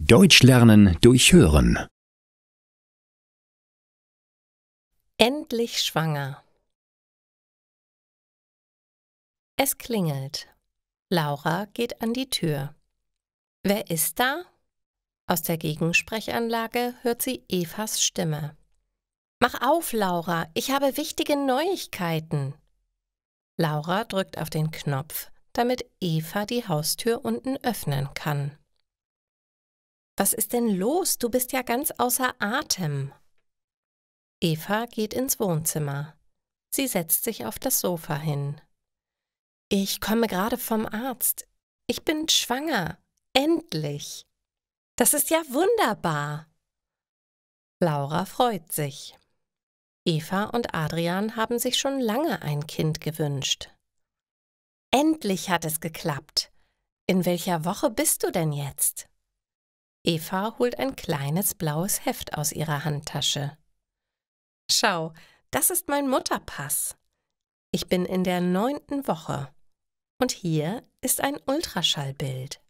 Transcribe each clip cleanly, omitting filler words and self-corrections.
Deutsch lernen durch Hören. Endlich schwanger. Es klingelt. Laura geht an die Tür. Wer ist da? Aus der Gegensprechanlage hört sie Evas Stimme. Mach auf, Laura, ich habe wichtige Neuigkeiten. Laura drückt auf den Knopf, damit Eva die Haustür unten öffnen kann. Was ist denn los? Du bist ja ganz außer Atem. Eva geht ins Wohnzimmer. Sie setzt sich auf das Sofa hin. Ich komme gerade vom Arzt. Ich bin schwanger. Endlich. Das ist ja wunderbar. Laura freut sich. Eva und Adrian haben sich schon lange ein Kind gewünscht. Endlich hat es geklappt. In welcher Woche bist du denn jetzt? Eva holt ein kleines blaues Heft aus ihrer Handtasche. Schau, das ist mein Mutterpass. Ich bin in der 9. Woche. Und hier ist ein Ultraschallbild.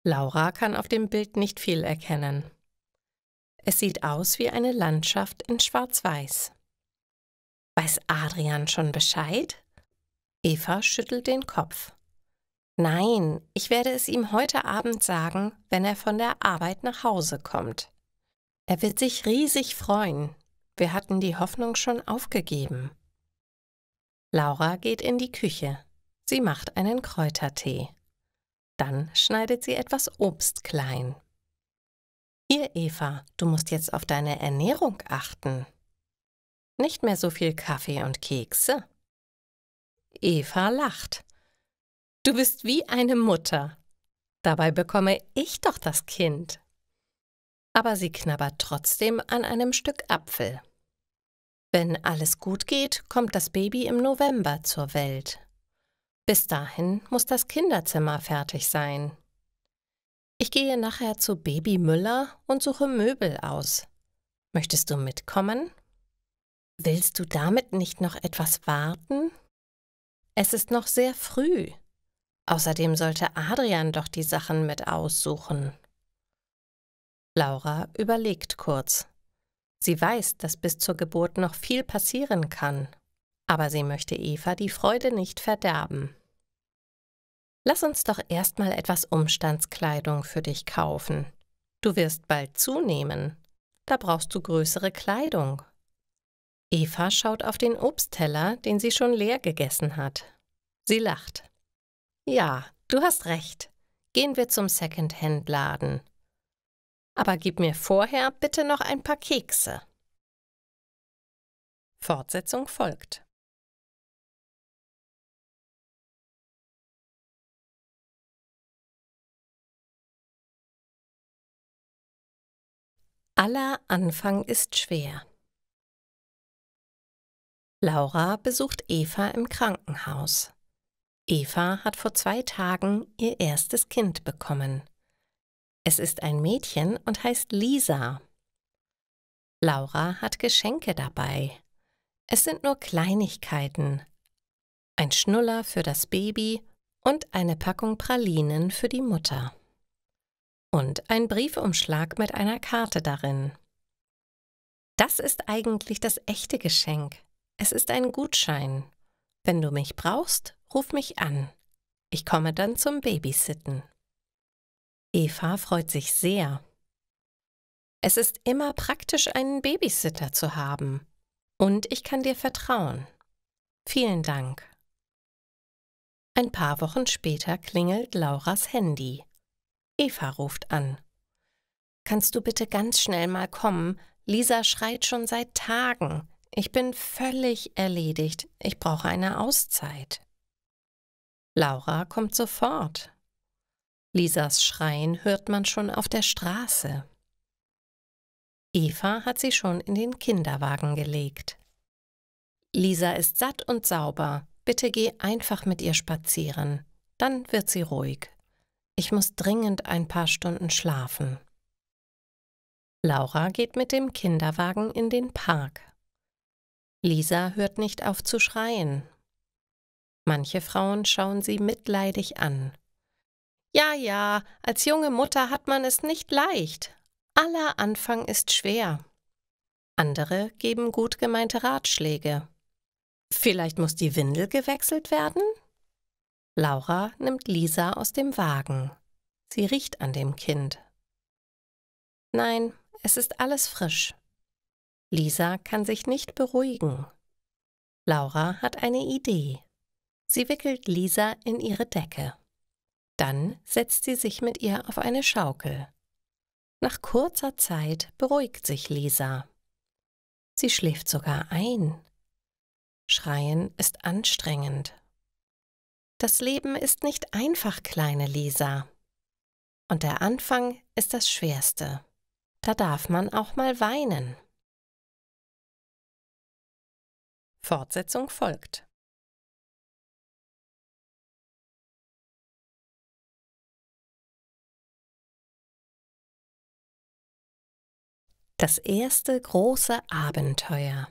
Laura kann auf dem Bild nicht viel erkennen. Es sieht aus wie eine Landschaft in Schwarz-Weiß. Weiß Adrian schon Bescheid? Eva schüttelt den Kopf. Nein, ich werde es ihm heute Abend sagen, wenn er von der Arbeit nach Hause kommt. Er wird sich riesig freuen. Wir hatten die Hoffnung schon aufgegeben. Laura geht in die Küche. Sie macht einen Kräutertee. Dann schneidet sie etwas Obst klein. Hier, Eva, du musst jetzt auf deine Ernährung achten. Nicht mehr so viel Kaffee und Kekse. Eva lacht. Du bist wie eine Mutter. Dabei bekomme ich doch das Kind. Aber sie knabbert trotzdem an einem Stück Apfel. Wenn alles gut geht, kommt das Baby im November zur Welt. Bis dahin muss das Kinderzimmer fertig sein. Ich gehe nachher zu Baby Müller und suche Möbel aus. Möchtest du mitkommen? Willst du damit nicht noch etwas warten? Es ist noch sehr früh. Außerdem sollte Adrian doch die Sachen mit aussuchen. Laura überlegt kurz. Sie weiß, dass bis zur Geburt noch viel passieren kann. Aber sie möchte Eva die Freude nicht verderben. Lass uns doch erstmal etwas Umstandskleidung für dich kaufen. Du wirst bald zunehmen. Da brauchst du größere Kleidung. Eva schaut auf den Obstteller, den sie schon leer gegessen hat. Sie lacht. Ja, du hast recht. Gehen wir zum Second-Hand-Laden. Aber gib mir vorher bitte noch ein paar Kekse. Fortsetzung folgt. Aller Anfang ist schwer. Laura besucht Eva im Krankenhaus. Eva hat vor 2 Tagen ihr erstes Kind bekommen. Es ist ein Mädchen und heißt Lisa. Laura hat Geschenke dabei. Es sind nur Kleinigkeiten. Ein Schnuller für das Baby und eine Packung Pralinen für die Mutter. Und ein Briefumschlag mit einer Karte darin. Das ist eigentlich das echte Geschenk. Es ist ein Gutschein. Wenn du mich brauchst, ruf mich an. Ich komme dann zum Babysitten. Eva freut sich sehr. Es ist immer praktisch, einen Babysitter zu haben. Und ich kann dir vertrauen. Vielen Dank. Ein paar Wochen später klingelt Lauras Handy. Eva ruft an. Kannst du bitte ganz schnell mal kommen? Lisa schreit schon seit Tagen. Ich bin völlig erledigt. Ich brauche eine Auszeit. Laura kommt sofort. Lisas Schreien hört man schon auf der Straße. Eva hat sie schon in den Kinderwagen gelegt. Lisa ist satt und sauber. Bitte geh einfach mit ihr spazieren. Dann wird sie ruhig. Ich muss dringend ein paar Stunden schlafen. Laura geht mit dem Kinderwagen in den Park. Lisa hört nicht auf zu schreien. Manche Frauen schauen sie mitleidig an. Ja, ja, als junge Mutter hat man es nicht leicht. Aller Anfang ist schwer. Andere geben gut gemeinte Ratschläge. Vielleicht muss die Windel gewechselt werden? Laura nimmt Lisa aus dem Wagen. Sie riecht an dem Kind. Nein, es ist alles frisch. Lisa kann sich nicht beruhigen. Laura hat eine Idee. Sie wickelt Lisa in ihre Decke. Dann setzt sie sich mit ihr auf eine Schaukel. Nach kurzer Zeit beruhigt sich Lisa. Sie schläft sogar ein. Schreien ist anstrengend. Das Leben ist nicht einfach, kleine Lisa. Und der Anfang ist das Schwerste. Da darf man auch mal weinen. Fortsetzung folgt. Das erste große Abenteuer.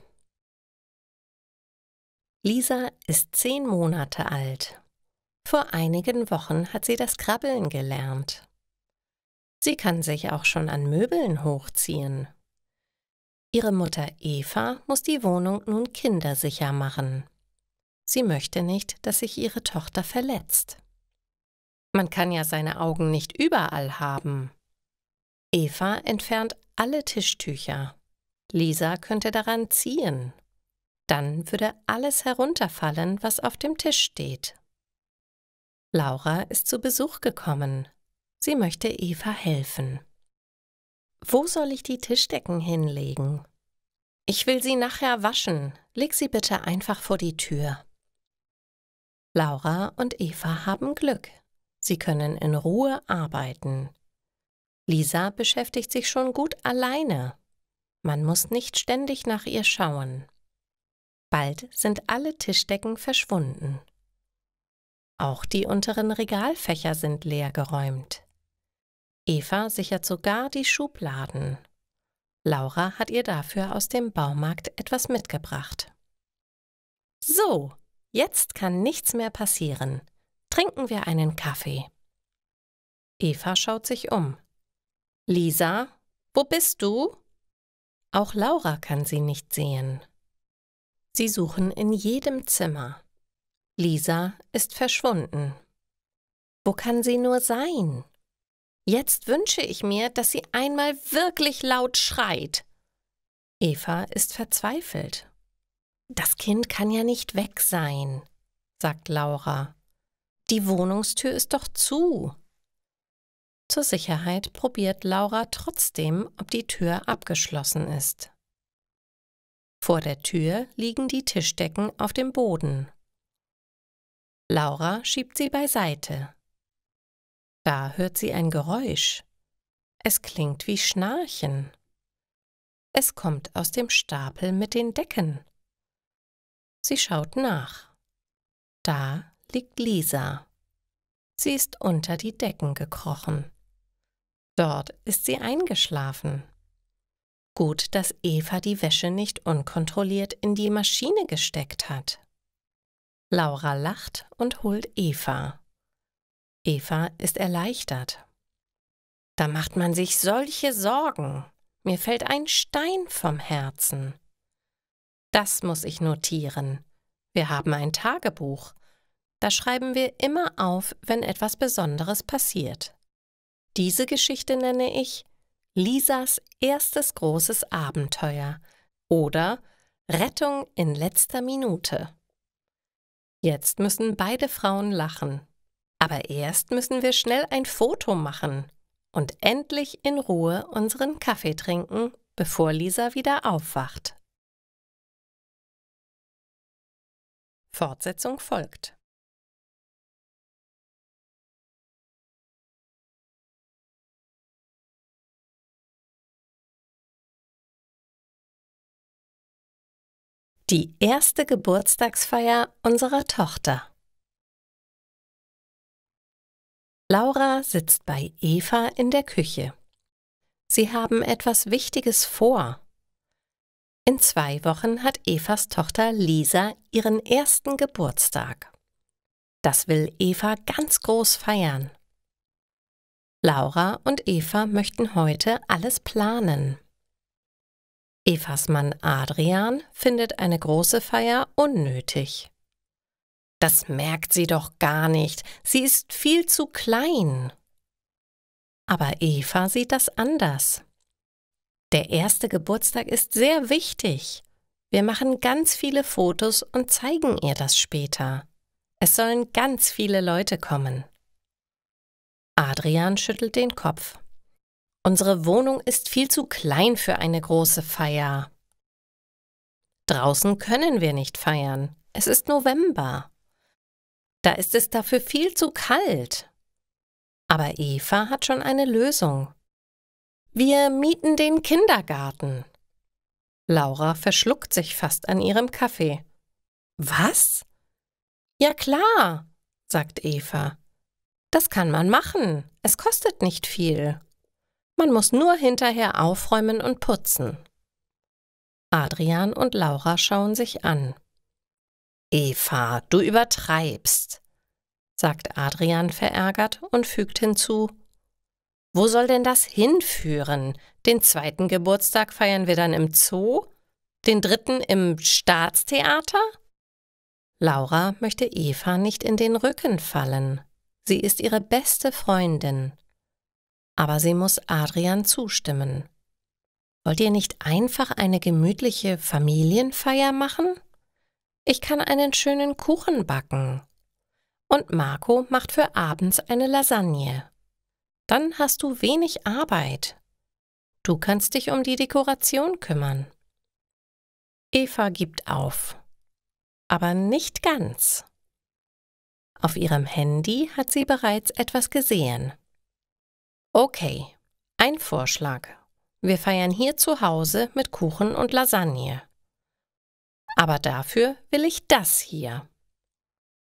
Lisa ist 10 Monate alt. Vor einigen Wochen hat sie das Krabbeln gelernt. Sie kann sich auch schon an Möbeln hochziehen. Ihre Mutter Eva muss die Wohnung nun kindersicher machen. Sie möchte nicht, dass sich ihre Tochter verletzt. Man kann ja seine Augen nicht überall haben. Eva entfernt alle Tischtücher. Lisa könnte daran ziehen. Dann würde alles herunterfallen, was auf dem Tisch steht. Laura ist zu Besuch gekommen. Sie möchte Eva helfen. Wo soll ich die Tischdecken hinlegen? Ich will sie nachher waschen. Leg sie bitte einfach vor die Tür. Laura und Eva haben Glück. Sie können in Ruhe arbeiten. Lisa beschäftigt sich schon gut alleine. Man muss nicht ständig nach ihr schauen. Bald sind alle Tischdecken verschwunden. Auch die unteren Regalfächer sind leergeräumt. Eva sichert sogar die Schubladen. Laura hat ihr dafür aus dem Baumarkt etwas mitgebracht. So, jetzt kann nichts mehr passieren. Trinken wir einen Kaffee. Eva schaut sich um. Lisa, wo bist du? Auch Laura kann sie nicht sehen. Sie suchen in jedem Zimmer. Lisa ist verschwunden. Wo kann sie nur sein? Jetzt wünsche ich mir, dass sie einmal wirklich laut schreit. Eva ist verzweifelt. Das Kind kann ja nicht weg sein, sagt Laura. Die Wohnungstür ist doch zu. Zur Sicherheit probiert Laura trotzdem, ob die Tür abgeschlossen ist. Vor der Tür liegen die Tischdecken auf dem Boden. Laura schiebt sie beiseite. Da hört sie ein Geräusch. Es klingt wie Schnarchen. Es kommt aus dem Stapel mit den Decken. Sie schaut nach. Da liegt Lisa. Sie ist unter die Decken gekrochen. Dort ist sie eingeschlafen. Gut, dass Eva die Wäsche nicht unkontrolliert in die Maschine gesteckt hat. Laura lacht und holt Eva. Eva ist erleichtert. Da macht man sich solche Sorgen. Mir fällt ein Stein vom Herzen. Das muss ich notieren. Wir haben ein Tagebuch. Da schreiben wir immer auf, wenn etwas Besonderes passiert. Diese Geschichte nenne ich Lisas erstes großes Abenteuer oder Rettung in letzter Minute. Jetzt müssen beide Frauen lachen. Aber erst müssen wir schnell ein Foto machen und endlich in Ruhe unseren Kaffee trinken, bevor Lisa wieder aufwacht. Fortsetzung folgt. Die erste Geburtstagsfeier unserer Tochter. Laura sitzt bei Eva in der Küche. Sie haben etwas Wichtiges vor. In 2 Wochen hat Evas Tochter Lisa ihren ersten Geburtstag. Das will Eva ganz groß feiern. Laura und Eva möchten heute alles planen. Evas Mann Adrian findet eine große Feier unnötig. Das merkt sie doch gar nicht, sie ist viel zu klein. Aber Eva sieht das anders. Der erste Geburtstag ist sehr wichtig. Wir machen ganz viele Fotos und zeigen ihr das später. Es sollen ganz viele Leute kommen. Adrian schüttelt den Kopf. Unsere Wohnung ist viel zu klein für eine große Feier. Draußen können wir nicht feiern. Es ist November. Da ist es dafür viel zu kalt. Aber Eva hat schon eine Lösung. Wir mieten den Kindergarten. Laura verschluckt sich fast an ihrem Kaffee. Was? Ja klar, sagt Eva. Das kann man machen. Es kostet nicht viel. Man muss nur hinterher aufräumen und putzen. Adrian und Laura schauen sich an. Eva, du übertreibst, sagt Adrian verärgert und fügt hinzu. Wo soll denn das hinführen? Den zweiten Geburtstag feiern wir dann im Zoo? Den dritten im Staatstheater? Laura möchte Eva nicht in den Rücken fallen. Sie ist ihre beste Freundin. Aber sie muss Adrian zustimmen. Wollt ihr nicht einfach eine gemütliche Familienfeier machen? Ich kann einen schönen Kuchen backen. Und Marco macht für abends eine Lasagne. Dann hast du wenig Arbeit. Du kannst dich um die Dekoration kümmern. Eva gibt auf. Aber nicht ganz. Auf ihrem Handy hat sie bereits etwas gesehen. Okay, ein Vorschlag. Wir feiern hier zu Hause mit Kuchen und Lasagne. Aber dafür will ich das hier.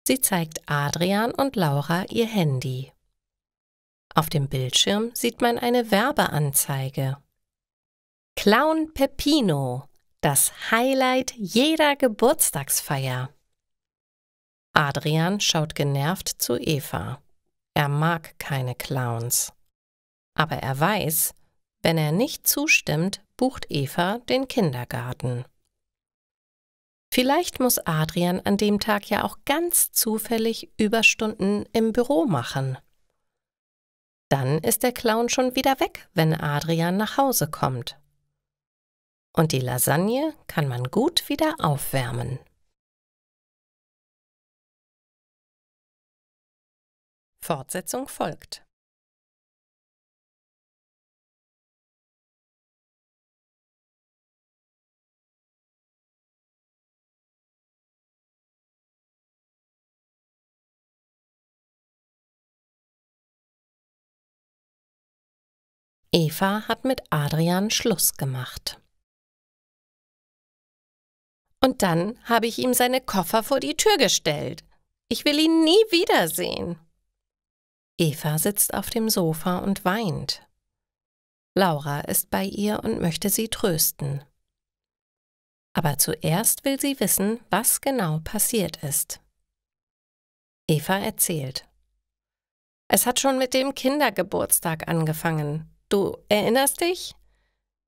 Sie zeigt Adrian und Laura ihr Handy. Auf dem Bildschirm sieht man eine Werbeanzeige. Clown Peppino, das Highlight jeder Geburtstagsfeier. Adrian schaut genervt zu Eva. Er mag keine Clowns. Aber er weiß, wenn er nicht zustimmt, bucht Eva den Kindergarten. Vielleicht muss Adrian an dem Tag ja auch ganz zufällig Überstunden im Büro machen. Dann ist der Clown schon wieder weg, wenn Adrian nach Hause kommt. Und die Lasagne kann man gut wieder aufwärmen. Fortsetzung folgt. Eva hat mit Adrian Schluss gemacht. Und dann habe ich ihm seine Koffer vor die Tür gestellt. Ich will ihn nie wiedersehen. Eva sitzt auf dem Sofa und weint. Laura ist bei ihr und möchte sie trösten. Aber zuerst will sie wissen, was genau passiert ist. Eva erzählt. Es hat schon mit dem Kindergeburtstag angefangen. Du erinnerst dich?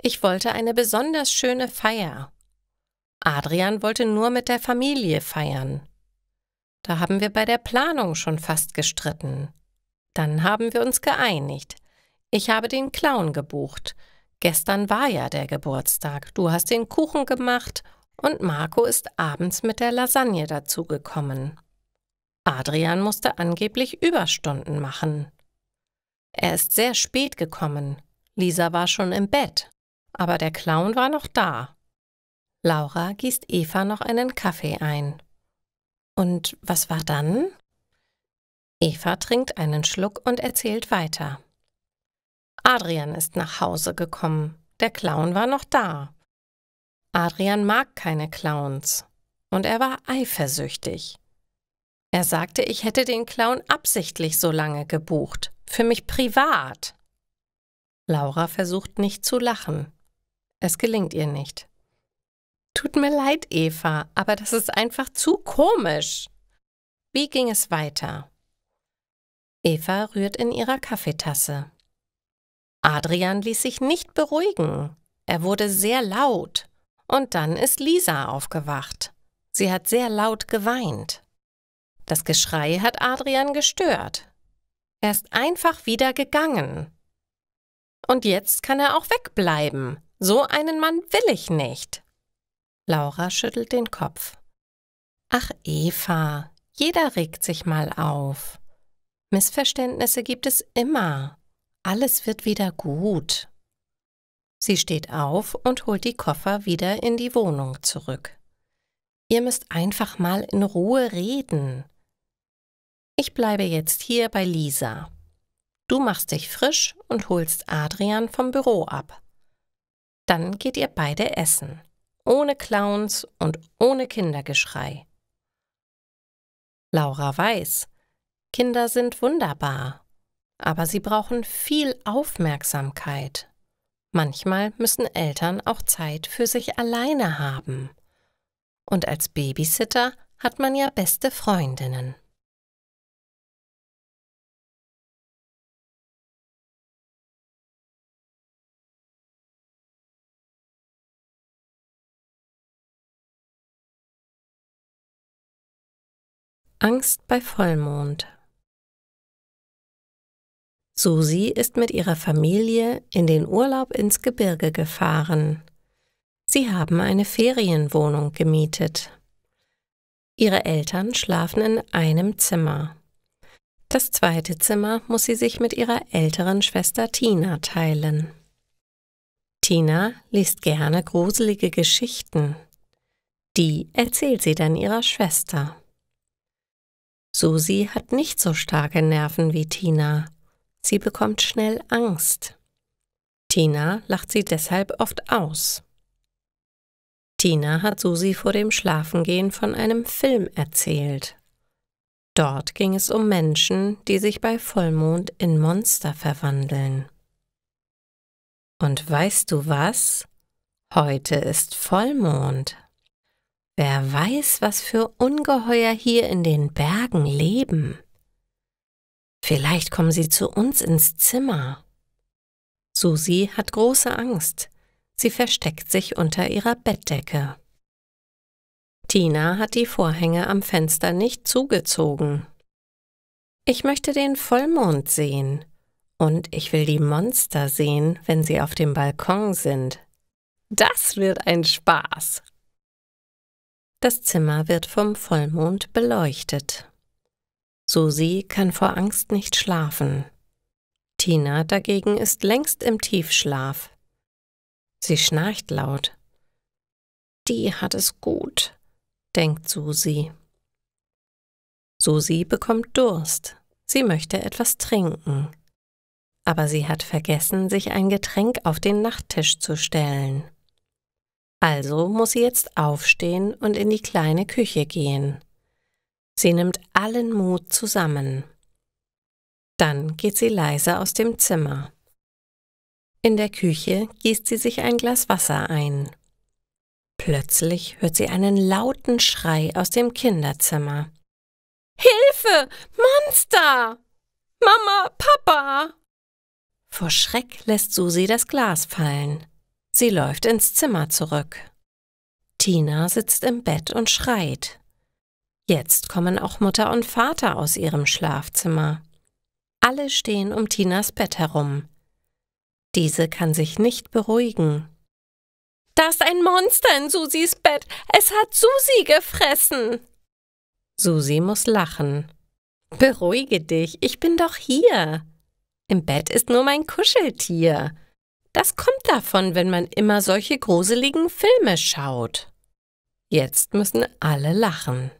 Ich wollte eine besonders schöne Feier. Adrian wollte nur mit der Familie feiern. Da haben wir bei der Planung schon fast gestritten. Dann haben wir uns geeinigt. Ich habe den Clown gebucht. Gestern war ja der Geburtstag. Du hast den Kuchen gemacht und Marco ist abends mit der Lasagne dazugekommen. Adrian musste angeblich Überstunden machen. Er ist sehr spät gekommen. Lisa war schon im Bett, aber der Clown war noch da. Laura gießt Eva noch einen Kaffee ein. Und was war dann? Eva trinkt einen Schluck und erzählt weiter. Adrian ist nach Hause gekommen. Der Clown war noch da. Adrian mag keine Clowns. Und er war eifersüchtig. Er sagte, ich hätte den Clown absichtlich so lange gebucht. Für mich privat. Laura versucht nicht zu lachen. Es gelingt ihr nicht. Tut mir leid, Eva, aber das ist einfach zu komisch. Wie ging es weiter? Eva rührt in ihrer Kaffeetasse. Adrian ließ sich nicht beruhigen. Er wurde sehr laut. Und dann ist Lisa aufgewacht. Sie hat sehr laut geweint. Das Geschrei hat Adrian gestört. Er ist einfach wieder gegangen. Und jetzt kann er auch wegbleiben. So einen Mann will ich nicht. Laura schüttelt den Kopf. Ach, Eva, jeder regt sich mal auf. Missverständnisse gibt es immer. Alles wird wieder gut. Sie steht auf und holt die Koffer wieder in die Wohnung zurück. Ihr müsst einfach mal in Ruhe reden. Ich bleibe jetzt hier bei Lisa. Du machst dich frisch und holst Adrian vom Büro ab. Dann geht ihr beide essen. Ohne Clowns und ohne Kindergeschrei. Laura weiß, Kinder sind wunderbar, aber sie brauchen viel Aufmerksamkeit. Manchmal müssen Eltern auch Zeit für sich alleine haben. Und als Babysitter hat man ja beste Freundinnen. Angst bei Vollmond. Susi ist mit ihrer Familie in den Urlaub ins Gebirge gefahren. Sie haben eine Ferienwohnung gemietet. Ihre Eltern schlafen in einem Zimmer. Das zweite Zimmer muss sie sich mit ihrer älteren Schwester Tina teilen. Tina liest gerne gruselige Geschichten. Die erzählt sie dann ihrer Schwester. Susi hat nicht so starke Nerven wie Tina. Sie bekommt schnell Angst. Tina lacht sie deshalb oft aus. Tina hat Susi vor dem Schlafengehen von einem Film erzählt. Dort ging es um Menschen, die sich bei Vollmond in Monster verwandeln. Und weißt du was? Heute ist Vollmond. Wer weiß, was für Ungeheuer hier in den Bergen leben. Vielleicht kommen sie zu uns ins Zimmer. Susi hat große Angst. Sie versteckt sich unter ihrer Bettdecke. Tina hat die Vorhänge am Fenster nicht zugezogen. Ich möchte den Vollmond sehen. Und ich will die Monster sehen, wenn sie auf dem Balkon sind. Das wird ein Spaß. Das Zimmer wird vom Vollmond beleuchtet. Susi kann vor Angst nicht schlafen. Tina dagegen ist längst im Tiefschlaf. Sie schnarcht laut. Die hat es gut, denkt Susi. Susi bekommt Durst. Sie möchte etwas trinken. Aber sie hat vergessen, sich ein Getränk auf den Nachttisch zu stellen. Also muss sie jetzt aufstehen und in die kleine Küche gehen. Sie nimmt allen Mut zusammen. Dann geht sie leise aus dem Zimmer. In der Küche gießt sie sich ein Glas Wasser ein. Plötzlich hört sie einen lauten Schrei aus dem Kinderzimmer. »Hilfe! Monster! Mama, Papa!« Vor Schreck lässt Susi das Glas fallen. Sie läuft ins Zimmer zurück. Tina sitzt im Bett und schreit. Jetzt kommen auch Mutter und Vater aus ihrem Schlafzimmer. Alle stehen um Tinas Bett herum. Diese kann sich nicht beruhigen. »Da ist ein Monster in Susis Bett! Es hat Susi gefressen!« Susi muss lachen. »Beruhige dich, ich bin doch hier. Im Bett ist nur mein Kuscheltier. Das kommt davon, wenn man immer solche gruseligen Filme schaut.« Jetzt müssen alle lachen.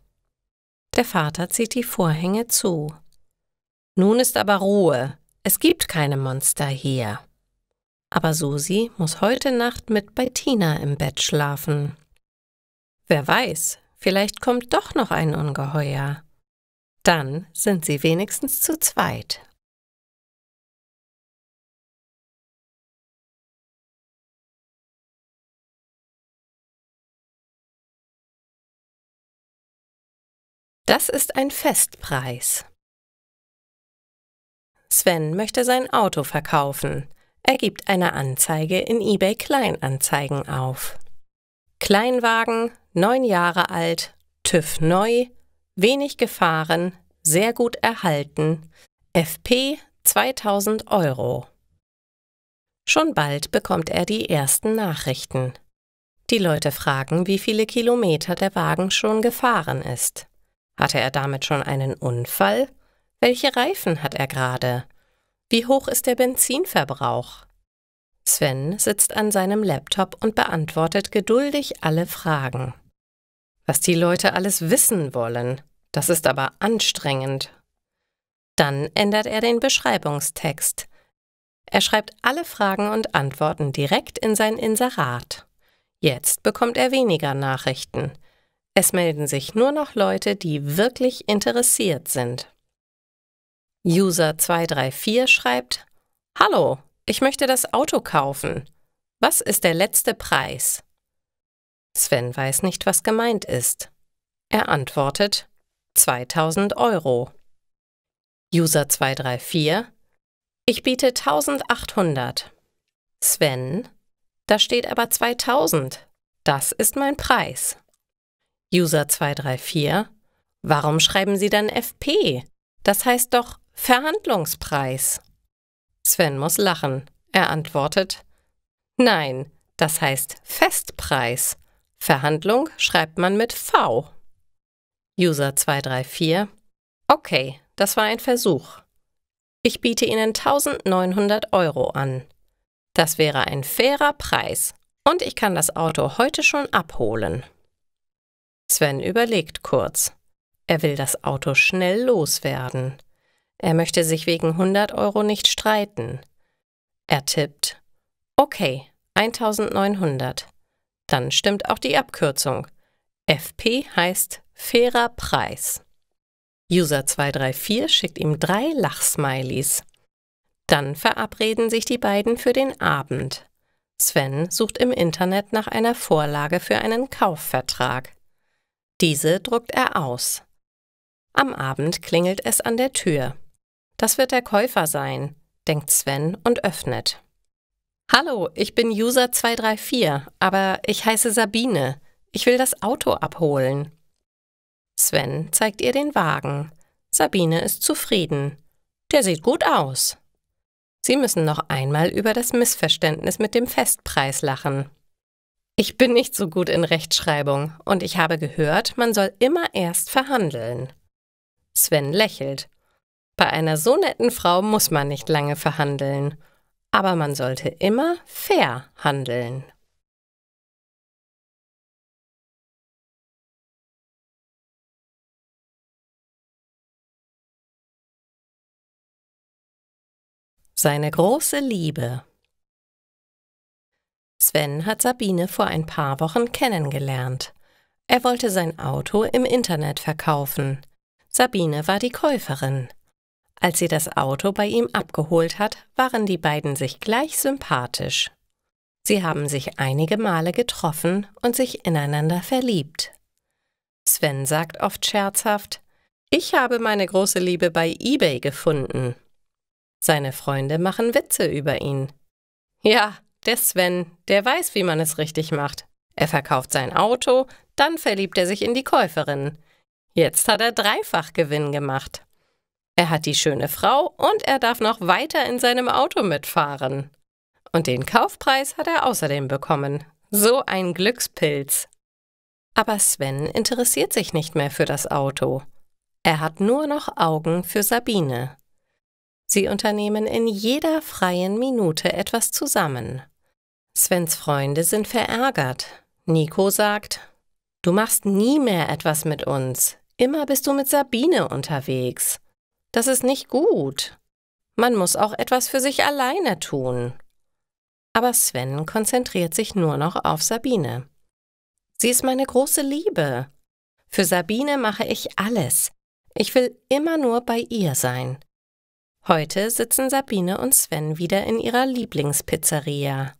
Der Vater zieht die Vorhänge zu. »Nun ist aber Ruhe. Es gibt keine Monster hier.« Aber Susi muss heute Nacht mit bei Tina im Bett schlafen. Wer weiß, vielleicht kommt doch noch ein Ungeheuer. Dann sind sie wenigstens zu zweit. Das ist ein Festpreis. Sven möchte sein Auto verkaufen. Er gibt eine Anzeige in eBay Kleinanzeigen auf. Kleinwagen, 9 Jahre alt, TÜV neu, wenig gefahren, sehr gut erhalten, FP 2000 Euro. Schon bald bekommt er die ersten Nachrichten. Die Leute fragen, wie viele Kilometer der Wagen schon gefahren ist. Hatte er damit schon einen Unfall? Welche Reifen hat er gerade? Wie hoch ist der Benzinverbrauch? Sven sitzt an seinem Laptop und beantwortet geduldig alle Fragen. Was die Leute alles wissen wollen, das ist aber anstrengend. Dann ändert er den Beschreibungstext. Er schreibt alle Fragen und Antworten direkt in sein Inserat. Jetzt bekommt er weniger Nachrichten. Es melden sich nur noch Leute, die wirklich interessiert sind. User 234 schreibt: Hallo, ich möchte das Auto kaufen. Was ist der letzte Preis? Sven weiß nicht, was gemeint ist. Er antwortet: 2000 Euro. User 234: Ich biete 1800. Sven: Da steht aber 2000. Das ist mein Preis. User 234: Warum schreiben Sie dann FP? Das heißt doch Verhandlungspreis. Sven muss lachen. Er antwortet: Nein, das heißt Festpreis. Verhandlung schreibt man mit V. User 234: Okay, das war ein Versuch. Ich biete Ihnen 1900 Euro an. Das wäre ein fairer Preis und ich kann das Auto heute schon abholen. Sven überlegt kurz. Er will das Auto schnell loswerden. Er möchte sich wegen 100 Euro nicht streiten. Er tippt: Okay, 1900. Dann stimmt auch die Abkürzung. FP heißt fairer Preis. User 234 schickt ihm 3 Lachsmileys. Dann verabreden sich die beiden für den Abend. Sven sucht im Internet nach einer Vorlage für einen Kaufvertrag. Diese druckt er aus. Am Abend klingelt es an der Tür. Das wird der Käufer sein, denkt Sven und öffnet. Hallo, ich bin User 234, aber ich heiße Sabine. Ich will das Auto abholen. Sven zeigt ihr den Wagen. Sabine ist zufrieden. Der sieht gut aus. Sie müssen noch einmal über das Missverständnis mit dem Festpreis lachen. Ich bin nicht so gut in Rechtschreibung und ich habe gehört, man soll immer erst verhandeln. Sven lächelt. Bei einer so netten Frau muss man nicht lange verhandeln, aber man sollte immer fair handeln. Seine große Liebe. Sven hat Sabine vor ein paar Wochen kennengelernt. Er wollte sein Auto im Internet verkaufen. Sabine war die Käuferin. Als sie das Auto bei ihm abgeholt hat, waren die beiden sich gleich sympathisch. Sie haben sich einige Male getroffen und sich ineinander verliebt. Sven sagt oft scherzhaft: Ich habe meine große Liebe bei eBay gefunden. Seine Freunde machen Witze über ihn. Ja, der Sven, der weiß, wie man es richtig macht. Er verkauft sein Auto, dann verliebt er sich in die Käuferin. Jetzt hat er Dreifachgewinn gemacht. Er hat die schöne Frau und er darf noch weiter in seinem Auto mitfahren. Und den Kaufpreis hat er außerdem bekommen. So ein Glückspilz. Aber Sven interessiert sich nicht mehr für das Auto. Er hat nur noch Augen für Sabine. Sie unternehmen in jeder freien Minute etwas zusammen. Svens Freunde sind verärgert. Nico sagt: Du machst nie mehr etwas mit uns. Immer bist du mit Sabine unterwegs. Das ist nicht gut. Man muss auch etwas für sich alleine tun. Aber Sven konzentriert sich nur noch auf Sabine. Sie ist meine große Liebe. Für Sabine mache ich alles. Ich will immer nur bei ihr sein. Heute sitzen Sabine und Sven wieder in ihrer Lieblingspizzeria.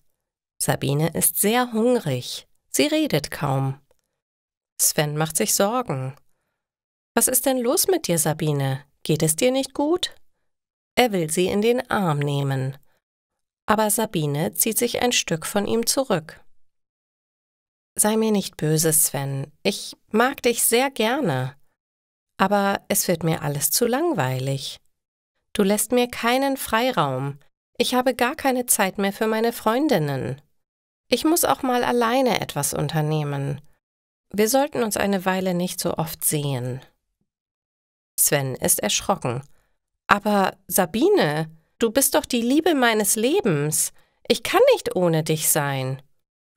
Sabine ist sehr hungrig. Sie redet kaum. Sven macht sich Sorgen. Was ist denn los mit dir, Sabine? Geht es dir nicht gut? Er will sie in den Arm nehmen. Aber Sabine zieht sich ein Stück von ihm zurück. »Sei mir nicht böse, Sven. Ich mag dich sehr gerne. Aber es wird mir alles zu langweilig. Du lässt mir keinen Freiraum. Ich habe gar keine Zeit mehr für meine Freundinnen. Ich muss auch mal alleine etwas unternehmen. Wir sollten uns eine Weile nicht so oft sehen.« Sven ist erschrocken. »Aber Sabine, du bist doch die Liebe meines Lebens. Ich kann nicht ohne dich sein.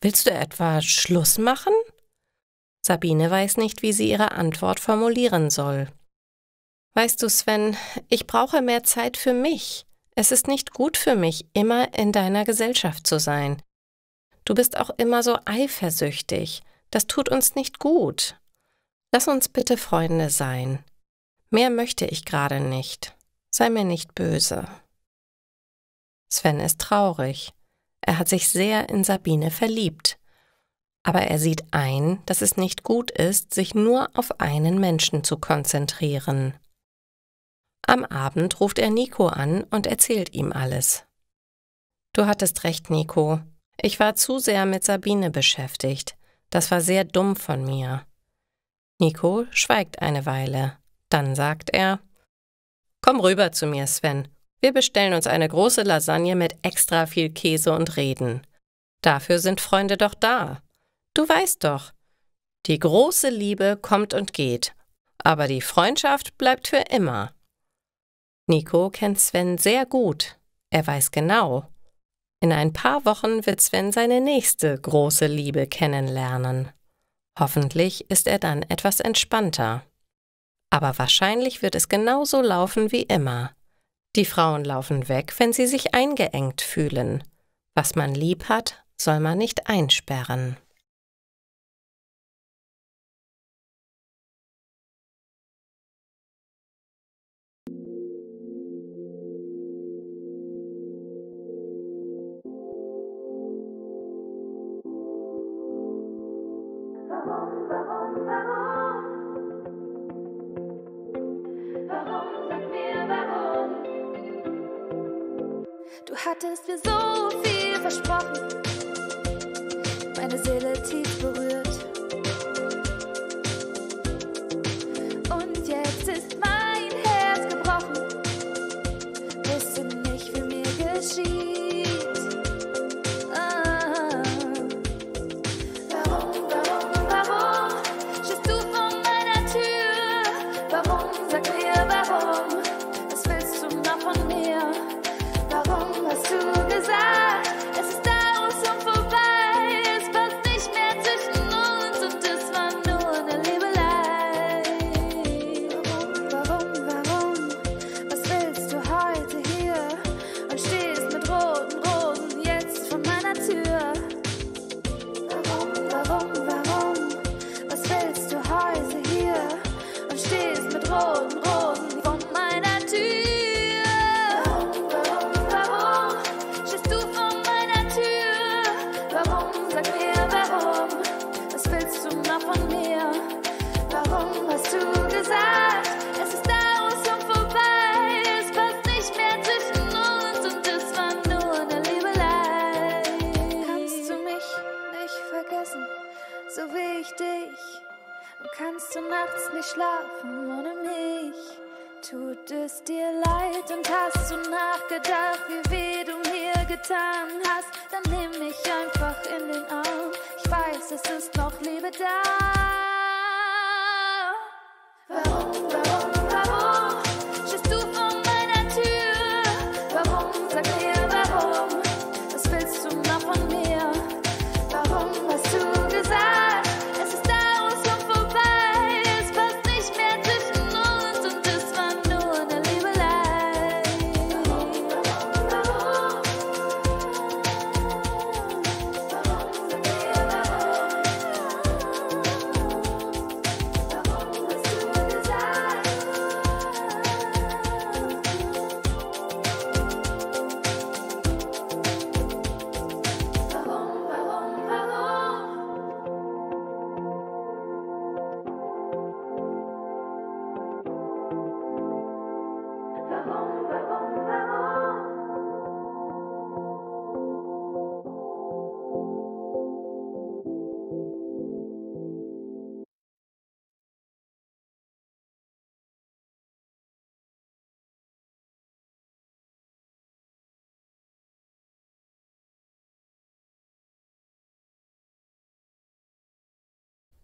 Willst du etwa Schluss machen?« Sabine weiß nicht, wie sie ihre Antwort formulieren soll. »Weißt du, Sven, ich brauche mehr Zeit für mich. Es ist nicht gut für mich, immer in deiner Gesellschaft zu sein. Du bist auch immer so eifersüchtig. Das tut uns nicht gut. Lass uns bitte Freunde sein. Mehr möchte ich gerade nicht. Sei mir nicht böse.« Sven ist traurig. Er hat sich sehr in Sabine verliebt. Aber er sieht ein, dass es nicht gut ist, sich nur auf einen Menschen zu konzentrieren. Am Abend ruft er Nico an und erzählt ihm alles. »Du hattest recht, Nico. Ich war zu sehr mit Sabine beschäftigt. Das war sehr dumm von mir.« Nico schweigt eine Weile. Dann sagt er: »Komm rüber zu mir, Sven. Wir bestellen uns eine große Lasagne mit extra viel Käse und Reden. Dafür sind Freunde doch da. Du weißt doch, die große Liebe kommt und geht, aber die Freundschaft bleibt für immer.« Nico kennt Sven sehr gut. Er weiß genau: in ein paar Wochen wird Sven seine nächste große Liebe kennenlernen. Hoffentlich ist er dann etwas entspannter. Aber wahrscheinlich wird es genauso laufen wie immer. Die Frauen laufen weg, wenn sie sich eingeengt fühlen. Was man lieb hat, soll man nicht einsperren. Du hattest mir so viel versprochen, meine Seele tief berührt. Und jetzt ist mein Herz gebrochen, wusste nicht, wie mir geschieht. Warum stehst du vor meiner Tür? Warum, sag mir warum? Was willst du noch von mir? Warum hast du gesagt, es ist aus und vorbei? Es passt nicht mehr zwischen uns und es war nur eine Liebelei. Warum? Was willst du heute hier? Und stehst mit roten Rosen jetzt vor meiner Tür. Warum? Was willst du heute hier? Und stehst mit roten Rosen vor meiner Tür. Von mir. Warum hast du gesagt, es ist aus und vorbei? Es passt nicht mehr zwischen uns und es war nur eine Liebelei. Kannst du mich nicht vergessen, so wie ich dich? Und kannst du nachts nicht schlafen ohne mich? Tut es dir leid und hast du nachgedacht, wie weh du mir getan hast? Dann nimm mich einfach in den Arm. Ich weiß, es ist noch Liebe da. Warum stehst du vor meiner Tür? Warum, sag mir warum? Was willst du noch von mir? Warum hast du gesagt, es ist aus und vorbei? Es passt nicht mehr zwischen uns und es war nur eine Liebelei. Warum? Sag mir warum?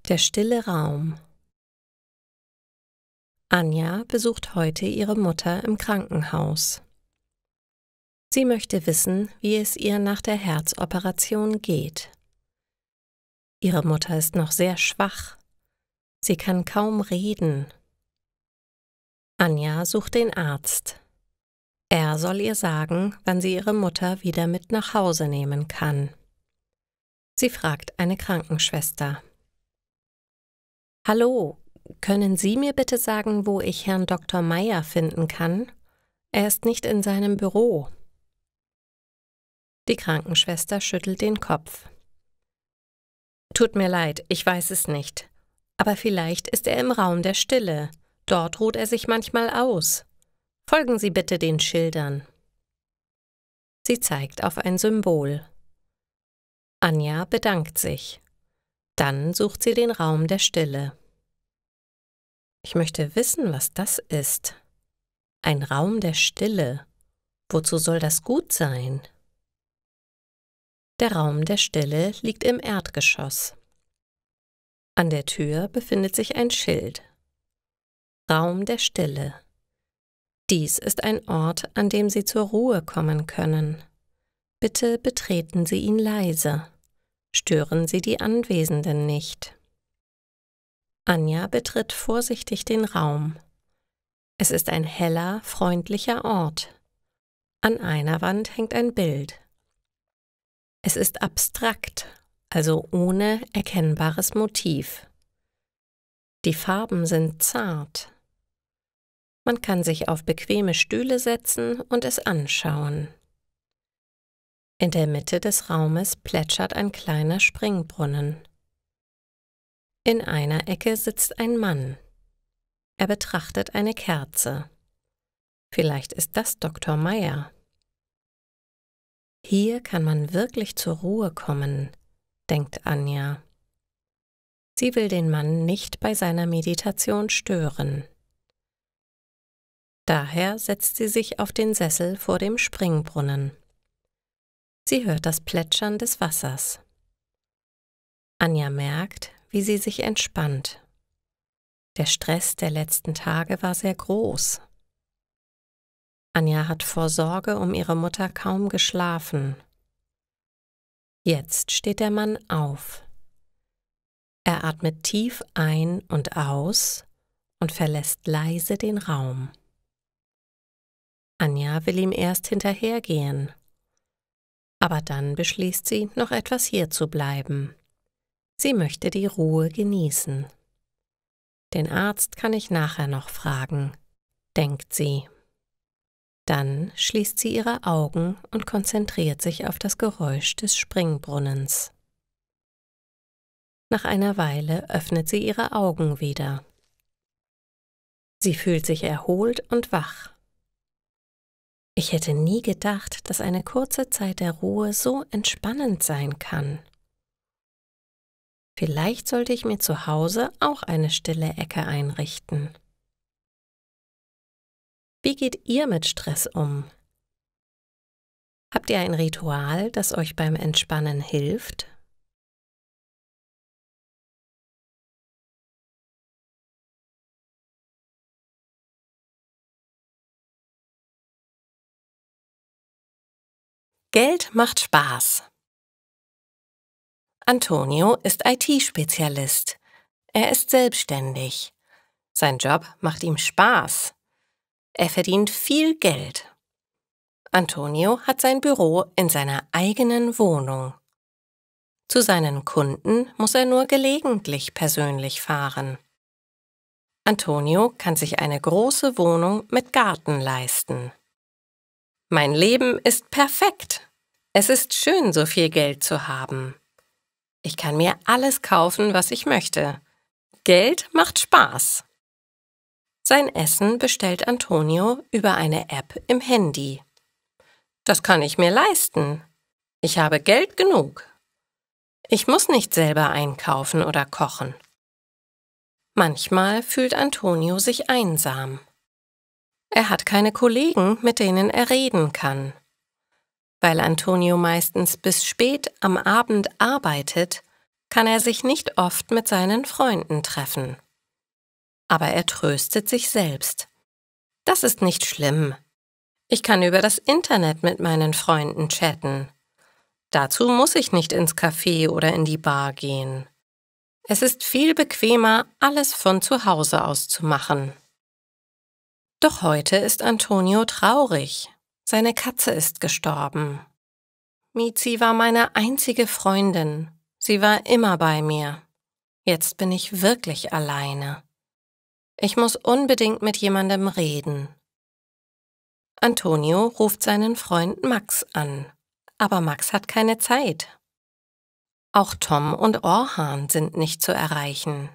Der stille Raum. Anja besucht heute ihre Mutter im Krankenhaus. Sie möchte wissen, wie es ihr nach der Herzoperation geht. Ihre Mutter ist noch sehr schwach. Sie kann kaum reden. Anja sucht den Arzt. Er soll ihr sagen, wann sie ihre Mutter wieder mit nach Hause nehmen kann. Sie fragt eine Krankenschwester. »Hallo, können Sie mir bitte sagen, wo ich Herrn Dr. Meier finden kann? Er ist nicht in seinem Büro.« Die Krankenschwester schüttelt den Kopf. »Tut mir leid, ich weiß es nicht. Aber vielleicht ist er im Raum der Stille. Dort ruht er sich manchmal aus. Folgen Sie bitte den Schildern.« Sie zeigt auf ein Symbol. Anja bedankt sich. Dann sucht sie den Raum der Stille. Ich möchte wissen, was das ist. Ein Raum der Stille. Wozu soll das gut sein? Der Raum der Stille liegt im Erdgeschoss. An der Tür befindet sich ein Schild. Raum der Stille. Dies ist ein Ort, an dem Sie zur Ruhe kommen können. Bitte betreten Sie ihn leise. Stören Sie die Anwesenden nicht. Anja betritt vorsichtig den Raum. Es ist ein heller, freundlicher Ort. An einer Wand hängt ein Bild. Es ist abstrakt, also ohne erkennbares Motiv. Die Farben sind zart. Man kann sich auf bequeme Stühle setzen und es anschauen. In der Mitte des Raumes plätschert ein kleiner Springbrunnen. In einer Ecke sitzt ein Mann. Er betrachtet eine Kerze. Vielleicht ist das Dr. Meier. Hier kann man wirklich zur Ruhe kommen, denkt Anja. Sie will den Mann nicht bei seiner Meditation stören. Daher setzt sie sich auf den Sessel vor dem Springbrunnen. Sie hört das Plätschern des Wassers. Anja merkt, wie sie sich entspannt. Der Stress der letzten Tage war sehr groß. Anja hat vor Sorge um ihre Mutter kaum geschlafen. Jetzt steht der Mann auf. Er atmet tief ein und aus und verlässt leise den Raum. Anja will ihm erst hinterhergehen. Aber dann beschließt sie, noch etwas hier zu bleiben. Sie möchte die Ruhe genießen. Den Arzt kann ich nachher noch fragen, denkt sie. Dann schließt sie ihre Augen und konzentriert sich auf das Geräusch des Springbrunnens. Nach einer Weile öffnet sie ihre Augen wieder. Sie fühlt sich erholt und wach. Ich hätte nie gedacht, dass eine kurze Zeit der Ruhe so entspannend sein kann. Vielleicht sollte ich mir zu Hause auch eine stille Ecke einrichten. Wie geht ihr mit Stress um? Habt ihr ein Ritual, das euch beim Entspannen hilft? Geld macht Spaß. Antonio ist IT-Spezialist. Er ist selbstständig. Sein Job macht ihm Spaß. Er verdient viel Geld. Antonio hat sein Büro in seiner eigenen Wohnung. Zu seinen Kunden muss er nur gelegentlich persönlich fahren. Antonio kann sich eine große Wohnung mit Garten leisten. Mein Leben ist perfekt. Es ist schön, so viel Geld zu haben. Ich kann mir alles kaufen, was ich möchte. Geld macht Spaß. Sein Essen bestellt Antonio über eine App im Handy. Das kann ich mir leisten. Ich habe Geld genug. Ich muss nicht selber einkaufen oder kochen. Manchmal fühlt Antonio sich einsam. Er hat keine Kollegen, mit denen er reden kann. Weil Antonio meistens bis spät am Abend arbeitet, kann er sich nicht oft mit seinen Freunden treffen. Aber er tröstet sich selbst. Das ist nicht schlimm. Ich kann über das Internet mit meinen Freunden chatten. Dazu muss ich nicht ins Café oder in die Bar gehen. Es ist viel bequemer, alles von zu Hause aus zu machen. Doch heute ist Antonio traurig. Seine Katze ist gestorben. Mizi war meine einzige Freundin. Sie war immer bei mir. Jetzt bin ich wirklich alleine. Ich muss unbedingt mit jemandem reden. Antonio ruft seinen Freund Max an, aber Max hat keine Zeit. Auch Tom und Orhan sind nicht zu erreichen.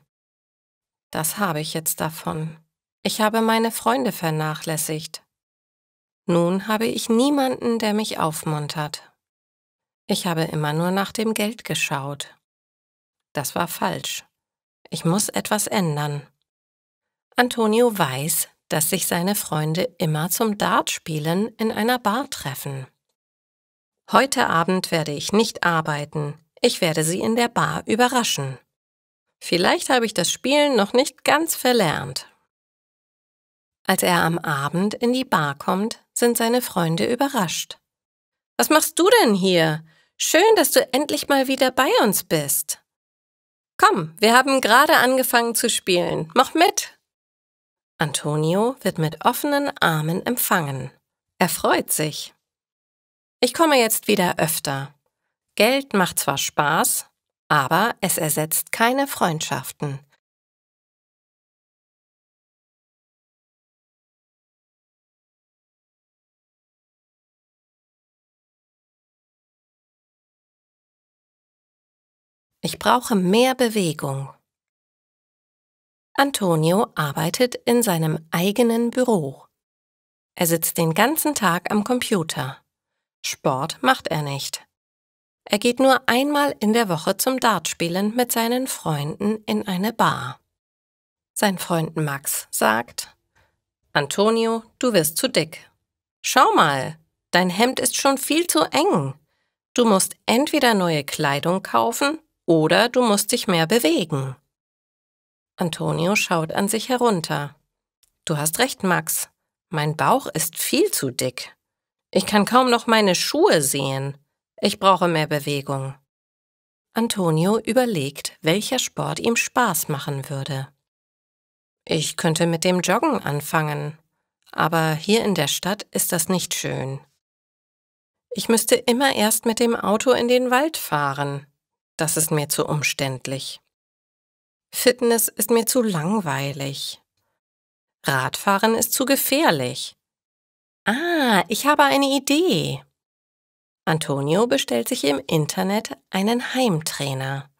Das habe ich jetzt davon. Ich habe meine Freunde vernachlässigt. Nun habe ich niemanden, der mich aufmuntert. Ich habe immer nur nach dem Geld geschaut. Das war falsch. Ich muss etwas ändern. Antonio weiß, dass sich seine Freunde immer zum Dartspielen in einer Bar treffen. Heute Abend werde ich nicht arbeiten. Ich werde sie in der Bar überraschen. Vielleicht habe ich das Spielen noch nicht ganz verlernt. Als er am Abend in die Bar kommt, sind seine Freunde überrascht. »Was machst du denn hier? Schön, dass du endlich mal wieder bei uns bist. Komm, wir haben gerade angefangen zu spielen. Mach mit!« Antonio wird mit offenen Armen empfangen. Er freut sich. »Ich komme jetzt wieder öfter. Geld macht zwar Spaß, aber es ersetzt keine Freundschaften.« Ich brauche mehr Bewegung. Antonio arbeitet in seinem eigenen Büro. Er sitzt den ganzen Tag am Computer. Sport macht er nicht. Er geht nur einmal in der Woche zum Dartspielen mit seinen Freunden in eine Bar. Sein Freund Max sagt: »Antonio, du wirst zu dick. Schau mal, dein Hemd ist schon viel zu eng. Du musst entweder neue Kleidung kaufen oder du musst dich mehr bewegen.« Antonio schaut an sich herunter. »Du hast recht, Max. Mein Bauch ist viel zu dick. Ich kann kaum noch meine Schuhe sehen. Ich brauche mehr Bewegung.« Antonio überlegt, welcher Sport ihm Spaß machen würde. »Ich könnte mit dem Joggen anfangen, aber hier in der Stadt ist das nicht schön. Ich müsste immer erst mit dem Auto in den Wald fahren. Das ist mir zu umständlich. Fitness ist mir zu langweilig. Radfahren ist zu gefährlich. Ich habe eine Idee.« Antonio bestellt sich im Internet einen Heimtrainer.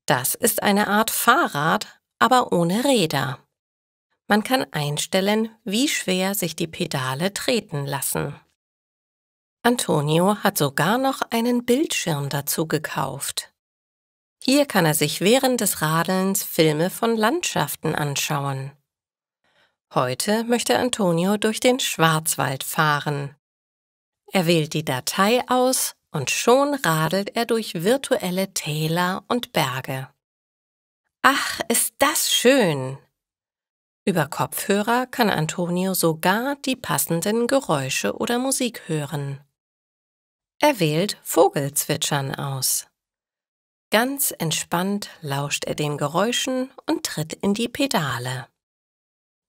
Das ist eine Art Fahrrad, aber ohne Räder. Man kann einstellen, wie schwer sich die Pedale treten lassen. Antonio hat sogar noch einen Bildschirm dazu gekauft. Hier kann er sich während des Radelns Filme von Landschaften anschauen. Heute möchte Antonio durch den Schwarzwald fahren. Er wählt die Datei aus und schon radelt er durch virtuelle Täler und Berge. Ach, ist das schön! Über Kopfhörer kann Antonio sogar die passenden Geräusche oder Musik hören. Er wählt Vogelzwitschern aus. Ganz entspannt lauscht er den Geräuschen und tritt in die Pedale.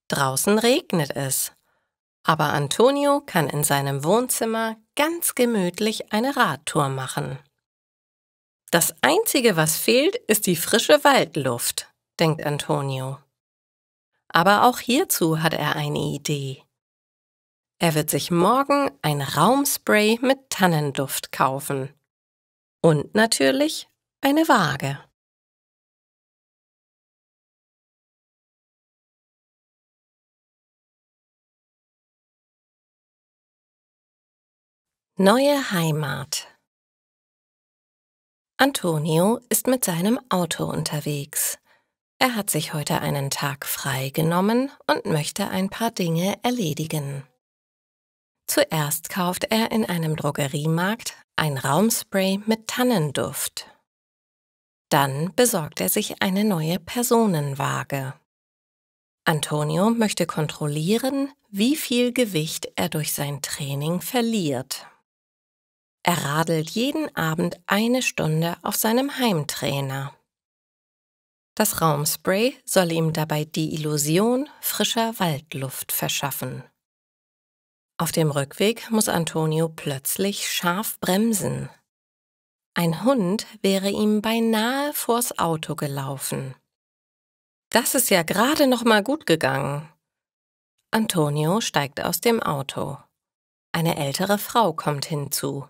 Draußen regnet es, aber Antonio kann in seinem Wohnzimmer ganz gemütlich eine Radtour machen. Das Einzige, was fehlt, ist die frische Waldluft, denkt Antonio. Aber auch hierzu hat er eine Idee. Er wird sich morgen ein Raumspray mit Tannenduft kaufen. Und natürlich eine Waage. Neue Heimat. Antonio ist mit seinem Auto unterwegs. Er hat sich heute einen Tag frei genommen und möchte ein paar Dinge erledigen. Zuerst kauft er in einem Drogeriemarkt ein Raumspray mit Tannenduft. Dann besorgt er sich eine neue Personenwaage. Antonio möchte kontrollieren, wie viel Gewicht er durch sein Training verliert. Er radelt jeden Abend 1 Stunde auf seinem Heimtrainer. Das Raumspray soll ihm dabei die Illusion frischer Waldluft verschaffen. Auf dem Rückweg muss Antonio plötzlich scharf bremsen. Ein Hund wäre ihm beinahe vors Auto gelaufen. Das ist ja gerade noch mal gut gegangen. Antonio steigt aus dem Auto. Eine ältere Frau kommt hinzu.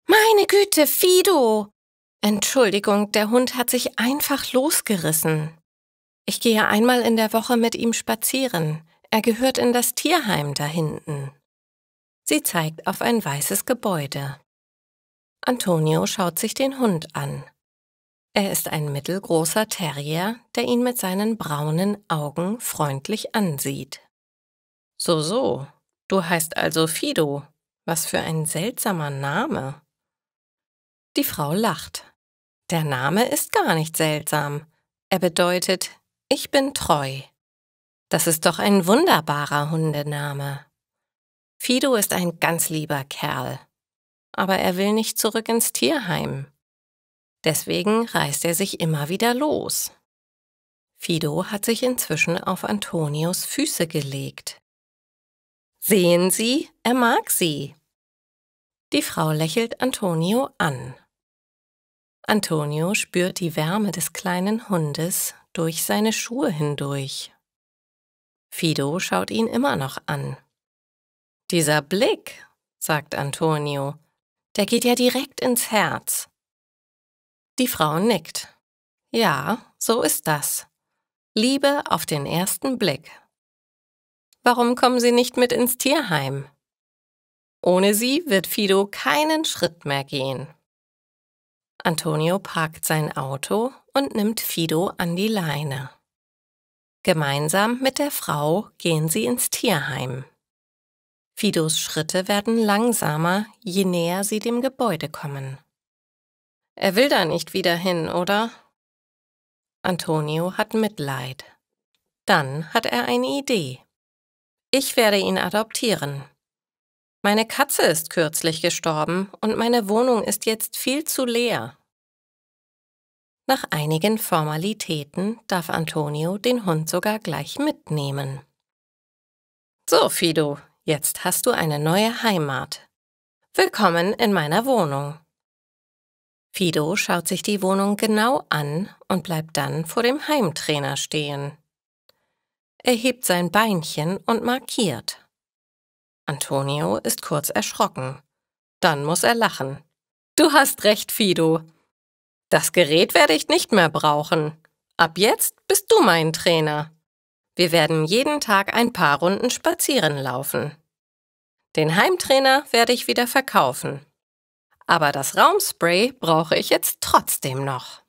»Meine Güte, Fido! Entschuldigung, der Hund hat sich einfach losgerissen. Ich gehe einmal in der Woche mit ihm spazieren. Er gehört in das Tierheim da hinten.« Sie zeigt auf ein weißes Gebäude. Antonio schaut sich den Hund an. Er ist ein mittelgroßer Terrier, der ihn mit seinen braunen Augen freundlich ansieht. So, du heißt also Fido. Was für ein seltsamer Name.« Die Frau lacht. Der Name ist gar nicht seltsam. Er bedeutet, ich bin treu. Das ist doch ein wunderbarer Hundename. Fido ist ein ganz lieber Kerl. Aber er will nicht zurück ins Tierheim. Deswegen reißt er sich immer wieder los. Fido hat sich inzwischen auf Antonios Füße gelegt. Sehen Sie, er mag sie. Die Frau lächelt Antonio an. Antonio spürt die Wärme des kleinen Hundes durch seine Schuhe hindurch. Fido schaut ihn immer noch an. »Dieser Blick«, sagt Antonio, »der geht ja direkt ins Herz.« Die Frau nickt. »Ja, so ist das. Liebe auf den ersten Blick. Warum kommen Sie nicht mit ins Tierheim? Ohne Sie wird Fido keinen Schritt mehr gehen.« Antonio parkt sein Auto und nimmt Fido an die Leine. Gemeinsam mit der Frau gehen sie ins Tierheim. Fidos Schritte werden langsamer, je näher sie dem Gebäude kommen. Er will da nicht wieder hin, oder? Antonio hat Mitleid. Dann hat er eine Idee. Ich werde ihn adoptieren. Meine Katze ist kürzlich gestorben und meine Wohnung ist jetzt viel zu leer. Nach einigen Formalitäten darf Antonio den Hund sogar gleich mitnehmen. So, Fido, jetzt hast du eine neue Heimat. Willkommen in meiner Wohnung. Fido schaut sich die Wohnung genau an und bleibt dann vor dem Heimtrainer stehen. Er hebt sein Beinchen und markiert. Antonio ist kurz erschrocken. Dann muss er lachen. Du hast recht, Fido. Das Gerät werde ich nicht mehr brauchen. Ab jetzt bist du mein Trainer. Wir werden jeden Tag ein paar Runden spazieren laufen. Den Heimtrainer werde ich wieder verkaufen. Aber das Raumspray brauche ich jetzt trotzdem noch.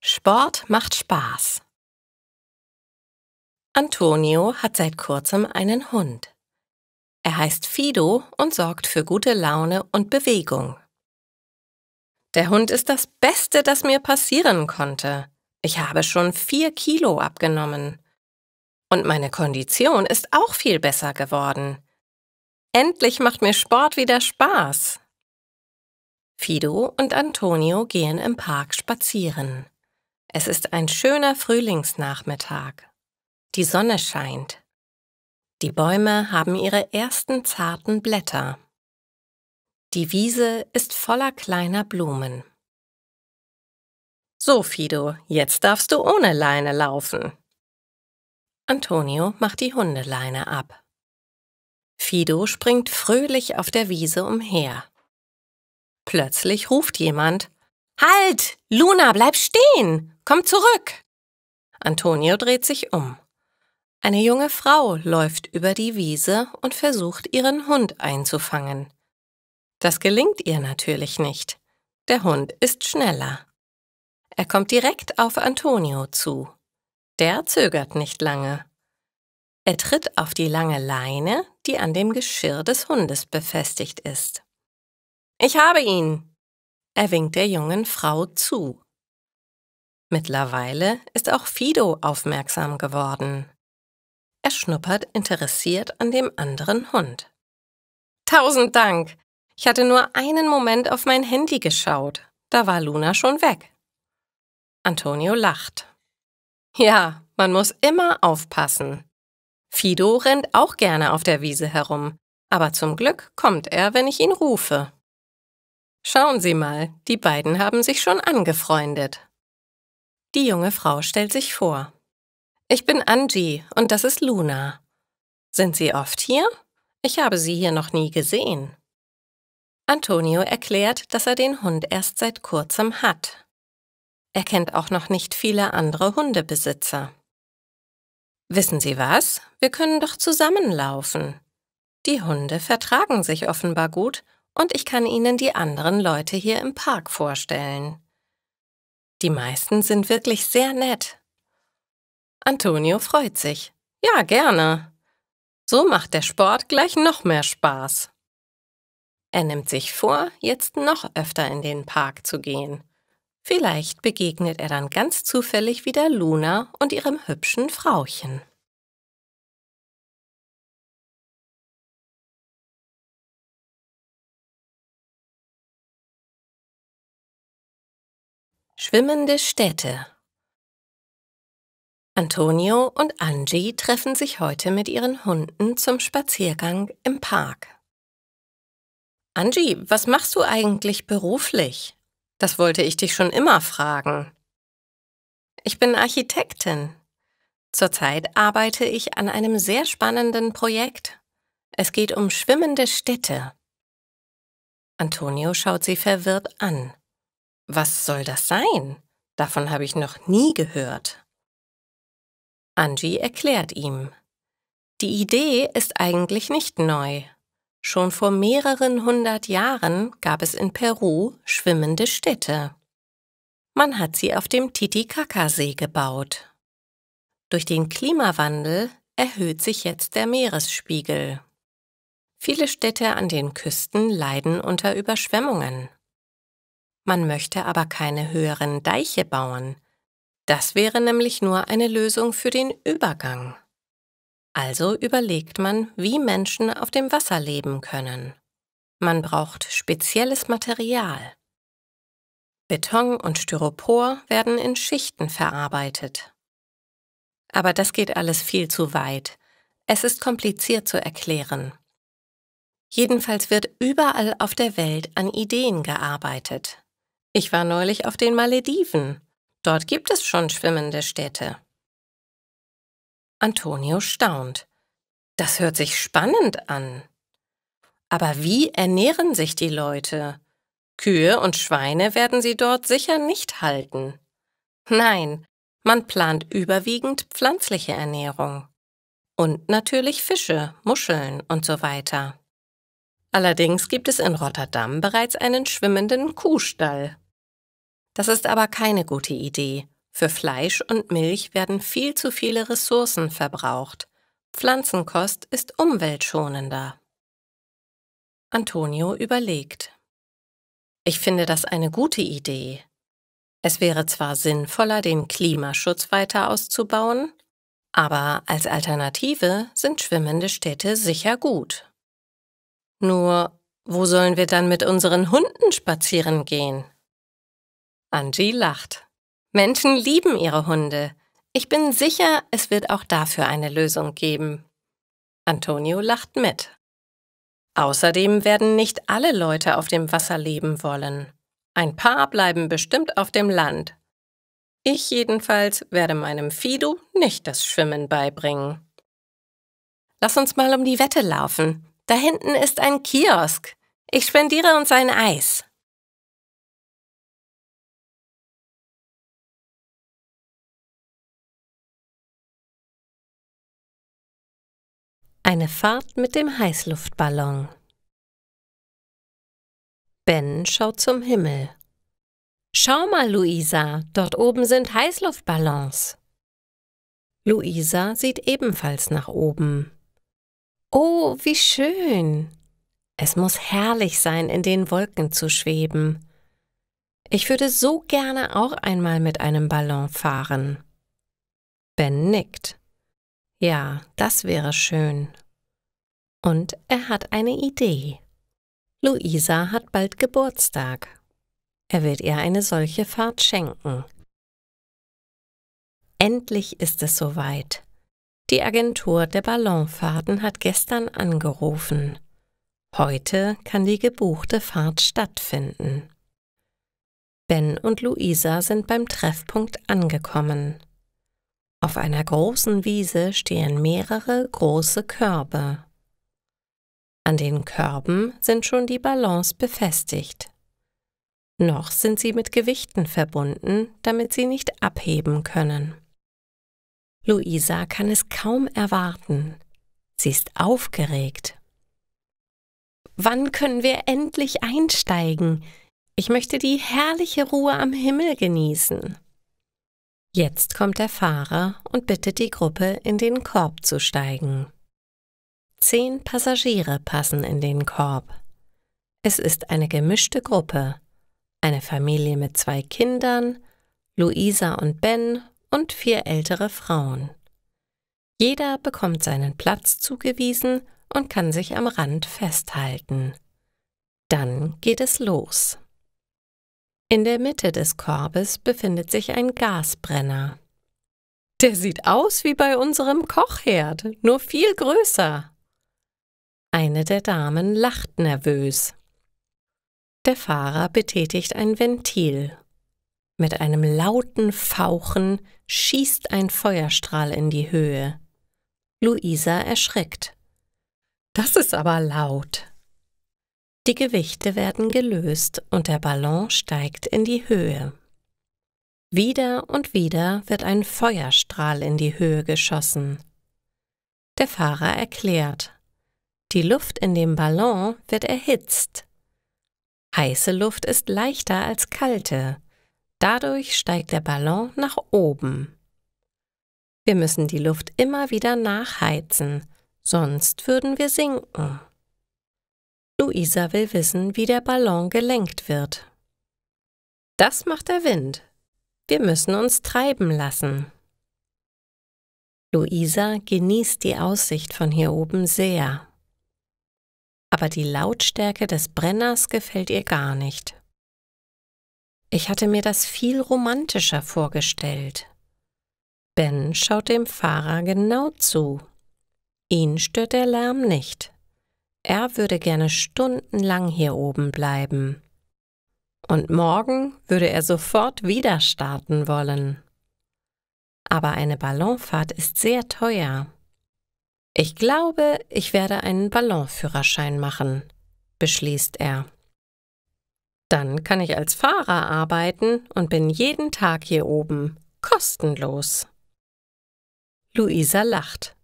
Sport macht Spaß. Antonio hat seit kurzem einen Hund. Er heißt Fido und sorgt für gute Laune und Bewegung. Der Hund ist das Beste, das mir passieren konnte. Ich habe schon 4 Kilo abgenommen. Und meine Kondition ist auch viel besser geworden. Endlich macht mir Sport wieder Spaß. Fido und Antonio gehen im Park spazieren. Es ist ein schöner Frühlingsnachmittag. Die Sonne scheint. Die Bäume haben ihre ersten zarten Blätter. Die Wiese ist voller kleiner Blumen. So, Fido, jetzt darfst du ohne Leine laufen. Antonio macht die Hundeleine ab. Fido springt fröhlich auf der Wiese umher. Plötzlich ruft jemand: »Halt! Luna, bleib stehen! Komm zurück!« Antonio dreht sich um. Eine junge Frau läuft über die Wiese und versucht, ihren Hund einzufangen. Das gelingt ihr natürlich nicht. Der Hund ist schneller. Er kommt direkt auf Antonio zu. Der zögert nicht lange. Er tritt auf die lange Leine, die an dem Geschirr des Hundes befestigt ist. »Ich habe ihn!« Er winkt der jungen Frau zu. Mittlerweile ist auch Fido aufmerksam geworden. Er schnuppert interessiert an dem anderen Hund. »Tausend Dank! Ich hatte nur einen Moment auf mein Handy geschaut. Da war Luna schon weg.« Antonio lacht. »Ja, man muss immer aufpassen. Fido rennt auch gerne auf der Wiese herum, aber zum Glück kommt er, wenn ich ihn rufe.« Schauen Sie mal, die beiden haben sich schon angefreundet. Die junge Frau stellt sich vor. »Ich bin Angie und das ist Luna. Sind Sie oft hier? Ich habe Sie hier noch nie gesehen.« Antonio erklärt, dass er den Hund erst seit kurzem hat. Er kennt auch noch nicht viele andere Hundebesitzer. »Wissen Sie was? Wir können doch zusammenlaufen. Die Hunde vertragen sich offenbar gut und ich kann Ihnen die anderen Leute hier im Park vorstellen. Die meisten sind wirklich sehr nett.« Antonio freut sich. »Ja, gerne. So macht der Sport gleich noch mehr Spaß.« Er nimmt sich vor, jetzt noch öfter in den Park zu gehen. Vielleicht begegnet er dann ganz zufällig wieder Luna und ihrem hübschen Frauchen. Schwimmende Städte. Antonio und Angie treffen sich heute mit ihren Hunden zum Spaziergang im Park. »Angie, was machst du eigentlich beruflich? Das wollte ich dich schon immer fragen.« »Ich bin Architektin. Zurzeit arbeite ich an einem sehr spannenden Projekt. Es geht um schwimmende Städte.« Antonio schaut sie verwirrt an. »Was soll das sein? Davon habe ich noch nie gehört.« Angie erklärt ihm. Die Idee ist eigentlich nicht neu. Schon vor mehreren 100 Jahren gab es in Peru schwimmende Städte. Man hat sie auf dem Titicacasee gebaut. Durch den Klimawandel erhöht sich jetzt der Meeresspiegel. Viele Städte an den Küsten leiden unter Überschwemmungen. Man möchte aber keine höheren Deiche bauen. Das wäre nämlich nur eine Lösung für den Übergang. Also überlegt man, wie Menschen auf dem Wasser leben können. Man braucht spezielles Material. Beton und Styropor werden in Schichten verarbeitet. Aber das geht alles viel zu weit. Es ist kompliziert zu erklären. Jedenfalls wird überall auf der Welt an Ideen gearbeitet. Ich war neulich auf den Malediven. Dort gibt es schon schwimmende Städte. Antonio staunt. Das hört sich spannend an. Aber wie ernähren sich die Leute? Kühe und Schweine werden sie dort sicher nicht halten. Nein, man plant überwiegend pflanzliche Ernährung. Und natürlich Fische, Muscheln und so weiter. Allerdings gibt es in Rotterdam bereits einen schwimmenden Kuhstall. Das ist aber keine gute Idee. Für Fleisch und Milch werden viel zu viele Ressourcen verbraucht. Pflanzenkost ist umweltschonender. Antonio überlegt. Ich finde das eine gute Idee. Es wäre zwar sinnvoller, den Klimaschutz weiter auszubauen, aber als Alternative sind schwimmende Städte sicher gut. Nur, wo sollen wir dann mit unseren Hunden spazieren gehen? Angie lacht. Menschen lieben ihre Hunde. Ich bin sicher, es wird auch dafür eine Lösung geben. Antonio lacht mit. Außerdem werden nicht alle Leute auf dem Wasser leben wollen. Ein paar bleiben bestimmt auf dem Land. Ich jedenfalls werde meinem Fido nicht das Schwimmen beibringen. Lass uns mal um die Wette laufen. Da hinten ist ein Kiosk. Ich spendiere uns ein Eis. Eine Fahrt mit dem Heißluftballon. Ben schaut zum Himmel. Schau mal, Luisa, dort oben sind Heißluftballons. Luisa sieht ebenfalls nach oben. Oh, wie schön! Es muss herrlich sein, in den Wolken zu schweben. Ich würde so gerne auch einmal mit einem Ballon fahren. Ben nickt. Ja, das wäre schön. Und er hat eine Idee. Luisa hat bald Geburtstag. Er wird ihr eine solche Fahrt schenken. Endlich ist es soweit. Die Agentur der Ballonfahrten hat gestern angerufen. Heute kann die gebuchte Fahrt stattfinden. Ben und Luisa sind beim Treffpunkt angekommen. Auf einer großen Wiese stehen mehrere große Körbe. An den Körben sind schon die Ballons befestigt. Noch sind sie mit Gewichten verbunden, damit sie nicht abheben können. Luisa kann es kaum erwarten. Sie ist aufgeregt. Wann können wir endlich einsteigen? Ich möchte die herrliche Ruhe am Himmel genießen. Jetzt kommt der Fahrer und bittet die Gruppe, in den Korb zu steigen. 10 Passagiere passen in den Korb. Es ist eine gemischte Gruppe. Eine Familie mit 2 Kindern, Luisa und Ben und 4 ältere Frauen. Jeder bekommt seinen Platz zugewiesen und kann sich am Rand festhalten. Dann geht es los. In der Mitte des Korbes befindet sich ein Gasbrenner. Der sieht aus wie bei unserem Kochherd, nur viel größer. Eine der Damen lacht nervös. Der Fahrer betätigt ein Ventil. Mit einem lauten Fauchen schießt ein Feuerstrahl in die Höhe. Luisa erschrickt. Das ist aber laut. Die Gewichte werden gelöst und der Ballon steigt in die Höhe. Wieder und wieder wird ein Feuerstrahl in die Höhe geschossen. Der Fahrer erklärt, die Luft in dem Ballon wird erhitzt. Heiße Luft ist leichter als kalte. Dadurch steigt der Ballon nach oben. Wir müssen die Luft immer wieder nachheizen, sonst würden wir sinken. Luisa will wissen, wie der Ballon gelenkt wird. Das macht der Wind. Wir müssen uns treiben lassen. Luisa genießt die Aussicht von hier oben sehr. Aber die Lautstärke des Brenners gefällt ihr gar nicht. Ich hatte mir das viel romantischer vorgestellt. Ben schaut dem Fahrer genau zu. Ihn stört der Lärm nicht. Er würde gerne stundenlang hier oben bleiben. Und morgen würde er sofort wieder starten wollen. Aber eine Ballonfahrt ist sehr teuer. Ich glaube, ich werde einen Ballonführerschein machen, beschließt er. Dann kann ich als Fahrer arbeiten und bin jeden Tag hier oben, kostenlos. Luisa lacht.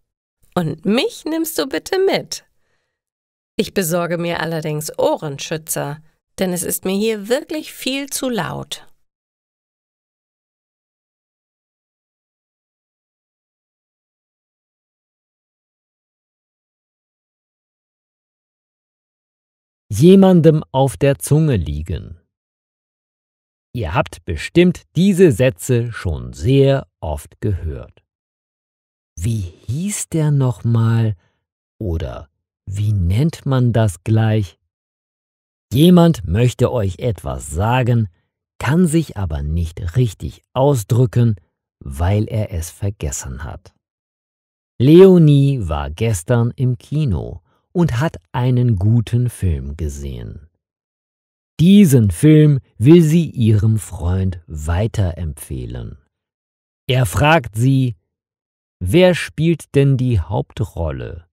Und mich nimmst du bitte mit? Ich besorge mir allerdings Ohrenschützer, denn es ist mir hier wirklich viel zu laut. Jemandem auf der Zunge liegen. Ihr habt bestimmt diese Sätze schon sehr oft gehört. Wie hieß der nochmal? Oder wie nennt man das gleich? Jemand möchte euch etwas sagen, kann sich aber nicht richtig ausdrücken, weil er es vergessen hat. Leonie war gestern im Kino und hat einen guten Film gesehen. Diesen Film will sie ihrem Freund weiterempfehlen. Er fragt sie, wer spielt denn die Hauptrolle?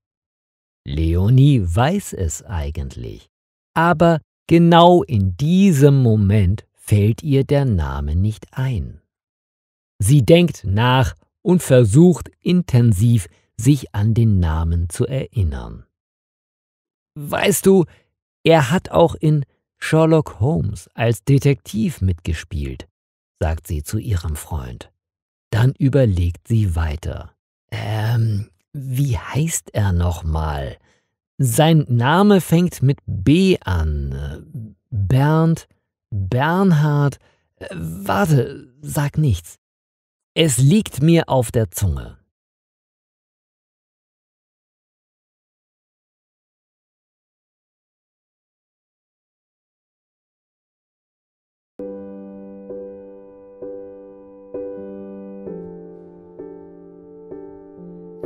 Leonie weiß es eigentlich, aber genau in diesem Moment fällt ihr der Name nicht ein. Sie denkt nach und versucht intensiv, sich an den Namen zu erinnern. Weißt du, er hat auch in Sherlock Holmes als Detektiv mitgespielt, sagt sie zu ihrem Freund. Dann überlegt sie weiter. Wie heißt er nochmal? Sein Name fängt mit B an. Bernd, Bernhard. Warte, sag nichts. Es liegt mir auf der Zunge.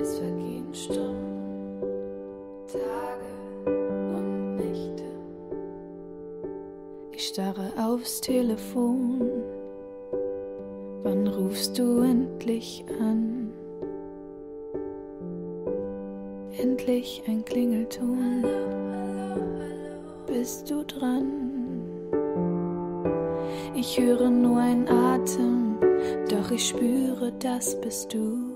Es vergehen Stunden, Tage und Nächte. Ich starre aufs Telefon. Wann rufst du endlich an? Endlich ein Klingelton. Bist du dran? Ich höre nur einen Atem, doch ich spüre, das bist du.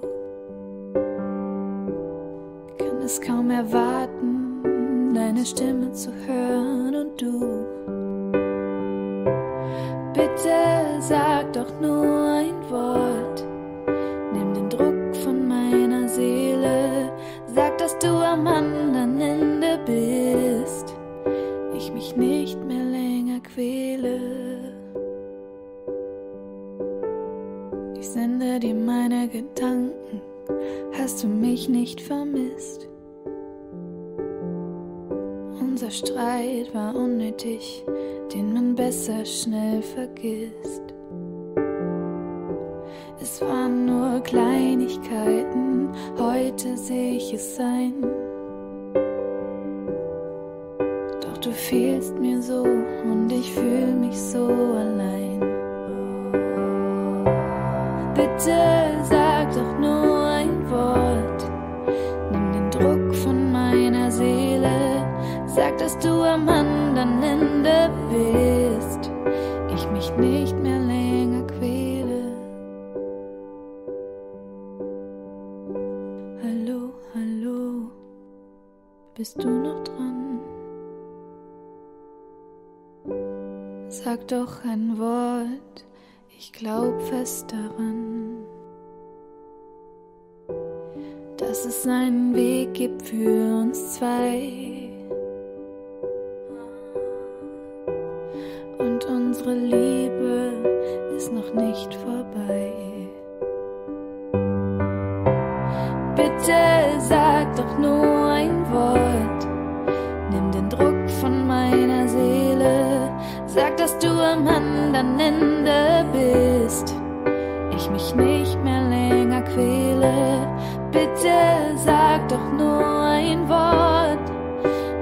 Es kaum erwarten, deine Stimme zu hören und du. Bitte sag doch nur ein Wort, nimm den Druck von meiner Seele, sag, dass du am anderen Ende bist, ich mich nicht mehr länger quäle. Ich sende dir meine Gedanken, hast du mich nicht vermisst? Unser Streit war unnötig, den man besser schnell vergisst. Es waren nur Kleinigkeiten, heute sehe ich es ein. Doch du fehlst mir so und ich fühle mich so allein. Bitte sag doch nur ein Wort, nimm den Druck von meiner Seele. Sag, dass du am anderen Ende bist, ich mich nicht mehr länger quäle. Hallo, hallo, bist du noch dran? Sag doch ein Wort, ich glaub fest daran, dass es einen Weg gibt für uns zwei. Unsere Liebe ist noch nicht vorbei. Bitte sag doch nur ein Wort, nimm den Druck von meiner Seele, sag, dass du am anderen Ende bist, ich mich nicht mehr länger quäle. Bitte sag doch nur ein Wort,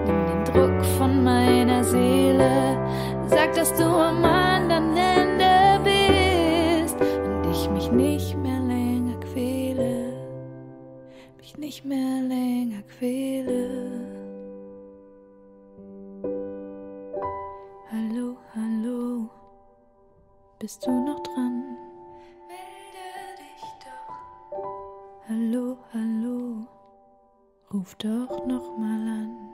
nimm den Druck von meiner Seele, sag, dass du am anderen Ende bist und ich mich nicht mehr länger quäle, mich nicht mehr länger quäle. Hallo, hallo, bist du noch dran? Melde dich doch. Hallo, hallo, ruf doch noch mal an.